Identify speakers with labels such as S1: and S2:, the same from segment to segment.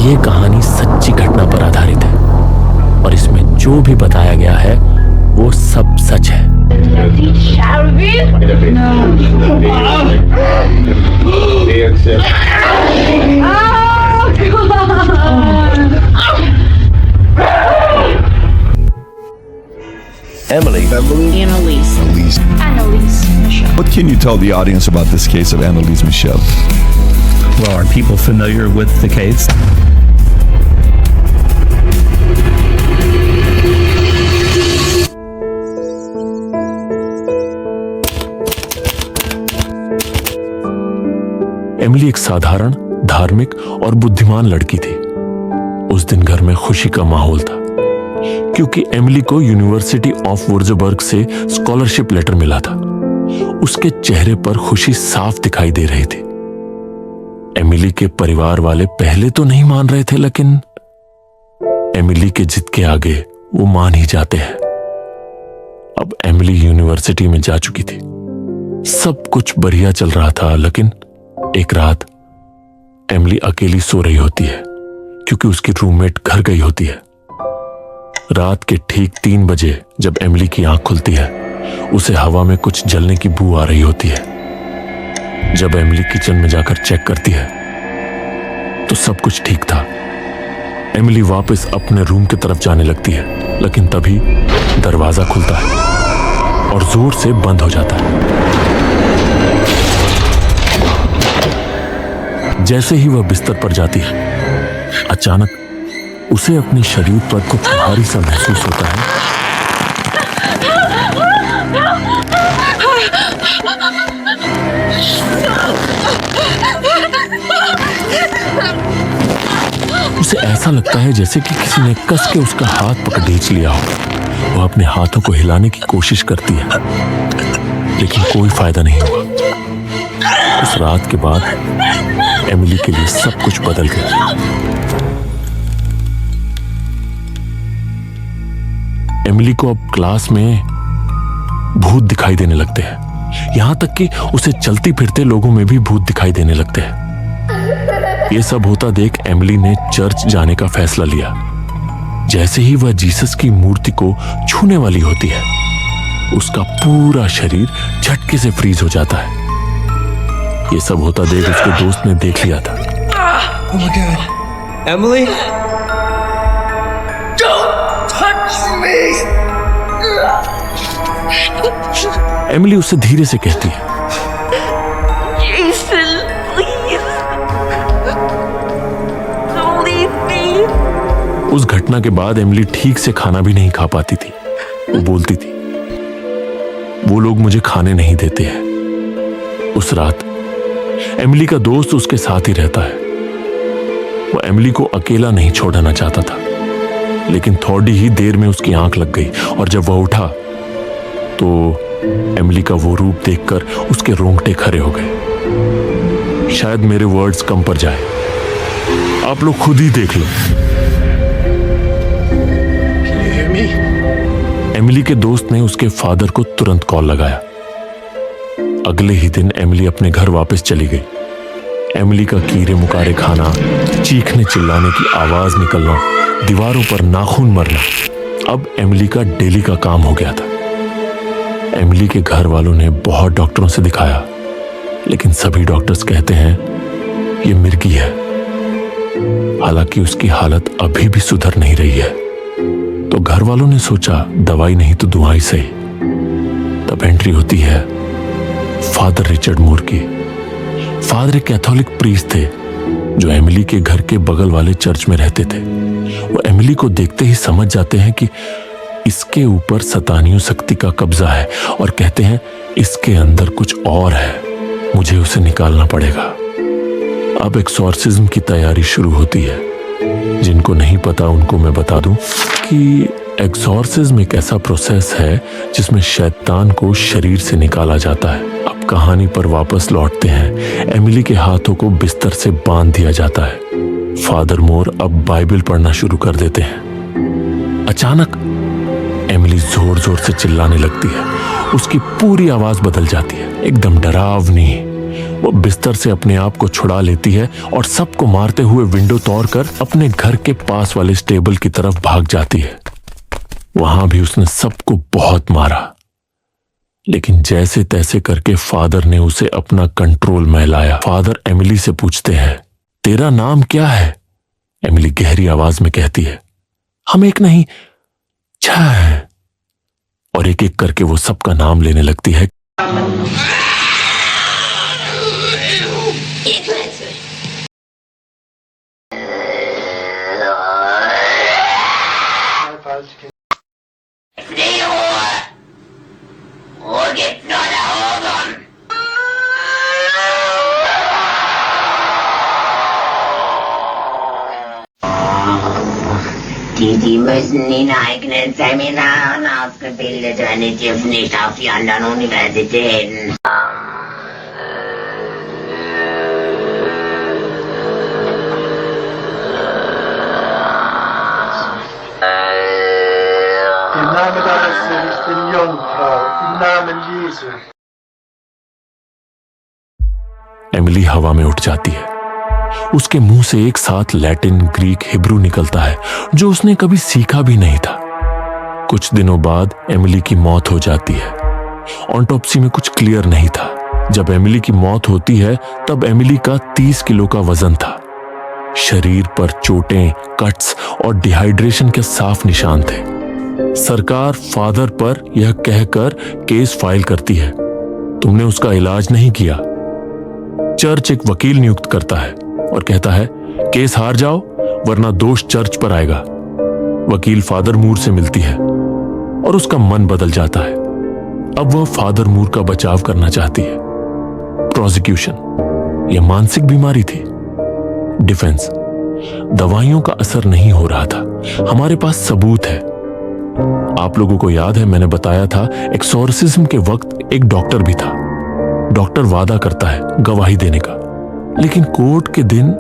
S1: ये कहानी सच्ची घटना पर आधारित है और इसमें जो भी बताया गया है वो सब सच है।
S2: Emily.
S3: Annalise. Michelle.
S4: What can you tell the audience about this case of Annalise Michel?
S5: Well, are people familiar with the case?
S1: Emily एक साधारण, धार्मिक और बुद्धिमान लड़की थी। उस दिन घर में खुशी का माहौल था क्योंकि एमिली को यूनिवर्सिटी ऑफ वुर्जबर्ग से स्कॉलरशिप लेटर मिला था। उसके चेहरे पर खुशी साफ दिखाई दे रही थी। एमिली के परिवार वाले पहले तो नहीं मान रहे थे, लेकिन एमिली के जिद के आगे वो मान ही जाते हैं। अब एमिली यूनिवर्सिटी में जा चुकी थी, सब कुछ बढ़िया चल रहा था, लेकिन एक रात एमिली अकेली सो रही होती है क्योंकि उसकी रूममेट घर गई होती है। रात के ठीक 3 बजे जब एमिली की आंख खुलती है, उसे हवा में कुछ जलने की बू आ रही होती है। जब एमिली किचन में जाकर चेक करती है तो सब कुछ ठीक था। एमिली वापस अपने रूम की तरफ जाने लगती है, लेकिन तभी दरवाजा खुलता है और जोर से बंद हो जाता है। जैसे ही वह बिस्तर पर जाती है, अचानक उसे अपने शरीर पर कुछ भारी सा महसूस होता है। उसे ऐसा लगता है जैसे कि किसी ने कस के उसका हाथ पकड़ खींच लिया हो। वह अपने हाथों को हिलाने की कोशिश करती है, लेकिन कोई फायदा नहीं हुआ। उस रात के बाद एमिली के लिए सब कुछ बदल गया। एमिली को अब क्लास में भूत दिखाई देने लगते हैं। यहां तक कि उसे चलती फिरते लोगों में भी भूत दिखाई देने लगते हैं। यह सब होता देख एमिली ने चर्च जाने का फैसला लिया। जैसे ही वह जीसस की मूर्ति को छूने वाली होती है, उसका पूरा शरीर झटके से फ्रीज हो जाता है। यह सब होता देख उसके दोस्त ने देख लिया था।
S2: Oh my God. Emily? Don't touch me!
S1: Emily उससे धीरे से कहती है,
S6: Jason, please. Don't leave me.
S1: उस घटना के बाद एमिली ठीक से खाना भी नहीं खा पाती थी। वो बोलती थी, वो लोग मुझे खाने नहीं देते हैं। उस रात एमिली का दोस्त उसके साथ ही रहता है। वो एमिली को अकेला नहीं छोड़ना चाहता था, लेकिन थोड़ी ही देर में उसकी आंख लग गई और जब वह उठा तो एमिली का वो रूप देखकर उसके रोंगटे खड़े हो गए। शायद मेरे वर्ड्स कम पड़ जाए, आप लोग खुद ही देख लो। एमिली के दोस्त ने उसके फादर को तुरंत कॉल लगाया। अगले ही दिन एमिली अपने घर वापस चली गई। एमिली का कीड़े मुकारे खाना, चीखने चिल्लाने की आवाज निकलना, दीवारों पर नाखून मरना अब एमिली का डेली का काम हो गया था। एमिली के घर वालों ने बहुत डॉक्टरों से दिखाया, लेकिन सभी डॉक्टर्स कहते हैं ये मिर्गी है। हालांकि उसकी हालत अभी भी सुधर नहीं रही है। तो घर वालों ने सोचा दवाई नहीं तो दुआई सही। तब एंट्री होती है फादर रिचर्ड मूर की। फादर एक कैथोलिक प्रीस्ट थे जो एमिली के घर के बगल वाले चर्च में रहते थे। वो एमिली को देखते ही समझ जाते हैं कि इसके ऊपर सतानियों शक्ति का कब्जा है और कहते हैं इसके अंदर कुछ और है, मुझे उसे निकालना पड़ेगा। अब एक्सॉर्सिज्म की तैयारी शुरू होती है। जिनको नहीं पता उनको मैं बता दूं कि एक्सॉर्सिज्म एक ऐसा प्रोसेस है जिसमें शैतान को शरीर से निकाला जाता है। अब कहानी पर वापस लौटते हैं। एमिली के हाथों को बिस्तर से बांध दिया जाता है। फादर मोर अब बाइबल पढ़ना शुरू कर देते हैं। अचानक एमिली जोर जोर से चिल्लाने लगती है। उसकी पूरी आवाज बदल जाती है, एकदम डरावनी। वो बिस्तर से अपने आप को छुड़ा लेती है और सबको मारते हुए विंडो तोड़कर अपने घर के पास वाले स्टेबल की तरफ भाग जाती है। वहां भी उसने सबको बहुत मारा, लेकिन जैसे तैसे करके फादर ने उसे अपना कंट्रोल में लाया। फादर एमिली से पूछते हैं, तेरा नाम क्या है? एमिली गहरी आवाज में कहती है, हम एक नहीं 6 हैं। और एक एक करके वो सबका नाम लेने लगती है।
S7: Die müssen hineignen Seminar und ausgebildet werden, die dürfen nicht auf die anderen Universitäten.
S8: Im Namen deines Sohnes, den Jungfrau, im Namen Jesu.
S1: Emily हवा में उठ जाती है। उसके मुंह से एक साथ लैटिन, ग्रीक, हिब्रू निकलता है, जो उसने कभी सीखा भी नहीं था। कुछ दिनों बाद एमिली की मौत हो जाती है। ऑटोप्सी में कुछ क्लियर नहीं था। जब एमिली की मौत होती है तब एमिली का 30 किलो का वजन था। शरीर पर चोटें, कट्स और डिहाइड्रेशन के साफ निशान थे। सरकार फादर पर यह कहकर केस फाइल करती है, तुमने उसका इलाज नहीं किया। चर्च एक वकील नियुक्त करता है और कहता है, केस हार जाओ वरना दोष चर्च पर आएगा। वकील फादर मूर से मिलती है और उसका मन बदल जाता है। अब वह फादर मूर का बचाव करना चाहती है। प्रोसिक्यूशन, यह मानसिक बीमारी थी। डिफेंस, दवाइयों का असर नहीं हो रहा था, हमारे पास सबूत है। आप लोगों को याद है मैंने बताया था एक्सोर्सिज्म के वक्त एक डॉक्टर भी था। डॉक्टर वादा करता है गवाही देने का, लेकिन कोर्ट के दिन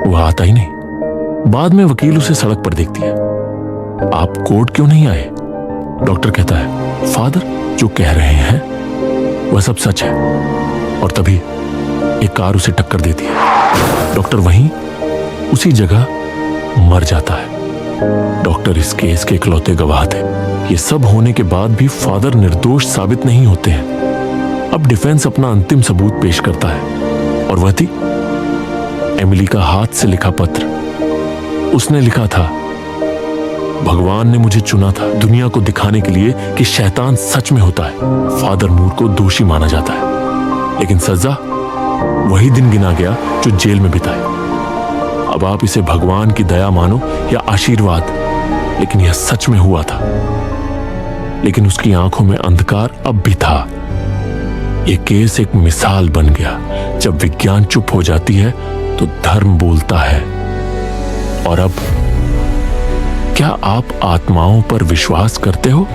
S1: वह आता ही नहीं। बाद में वकील उसे सड़क पर देखती है, आप कोर्ट क्यों नहीं आए? डॉक्टर कहता है, फादर जो कह रहे हैं वह सब सच है। और तभी एक कार उसे टक्कर देती है। डॉक्टर वहीं उसी जगह मर जाता है। डॉक्टर इस केस के इकलौते गवाह थे। ये सब होने के बाद भी फादर निर्दोष साबित नहीं होते हैं। अब डिफेंस अपना अंतिम सबूत पेश करता है और वह थी एमिली का हाथ से लिखा पत्र। उसने लिखा था, भगवान ने मुझे चुना था दुनिया को दिखाने के लिए कि शैतान सच में होता है। फादर मूर को दोषी माना जाता है, लेकिन सजा वही दिन गिना गया जो जेल में बिताए। अब आप इसे भगवान की दया मानो या आशीर्वाद, लेकिन यह सच में हुआ था। लेकिन उसकी आंखों में अंधकार अब भी था। यह केस एक मिसाल बन गया। जब विज्ञान चुप हो जाती है तो धर्म बोलता है। और अब क्या आप आत्माओं पर विश्वास करते हो?